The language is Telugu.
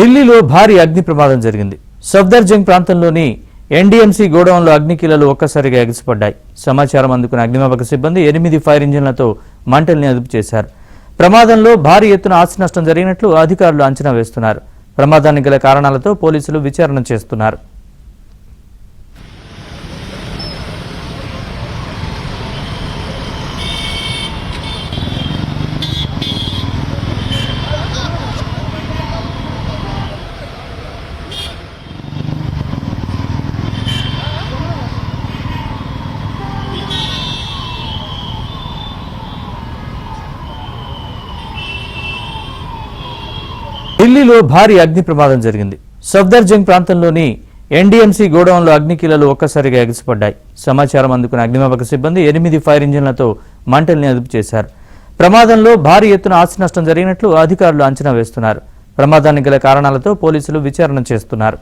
ఢిల్లీలో భారీ అగ్ని ప్రమాదం జరిగింది. సఫ్దర్జంగ్ ప్రాంతంలోని ఎన్డీఎంసీ గోడౌన్లో అగ్నికీలలు ఒక్కసారిగా ఎగిసిపడ్డాయి. సమాచారం అందుకున్న అగ్నిమాపక సిబ్బంది 8 ఫైర్ ఇంజిన్లతో మంటల్ని అదుపు చేశారు. ప్రమాదంలో భారీ ఎత్తున ఆస్తి నష్టం జరిగినట్లు అధికారులు అంచనా వేస్తున్నారు. ప్రమాదానికి గల కారణాలతో పోలీసులు విచారణ చేస్తున్నారు. ఢిల్లీలో భారీ అగ్ని ప్రమాదం జరిగింది. సఫ్దర్జంగ్ ప్రాంతంలోని ఎన్డీఎంసీ గోడౌన్లో అగ్నికీలలు ఒక్కసారిగా ఎగిసిపడ్డాయి. సమాచారం అందుకున్న అగ్నిమాపక సిబ్బంది 8 ఫైర్ ఇంజిన్లతో మంటల్ని అదుపు చేశారు. ప్రమాదంలో భారీ ఎత్తున ఆస్తి నష్టం జరిగినట్లు అధికారులు అంచనా వేస్తున్నారు. ప్రమాదానికి గల కారణాలతో పోలీసులు విచారణ చేస్తున్నారు.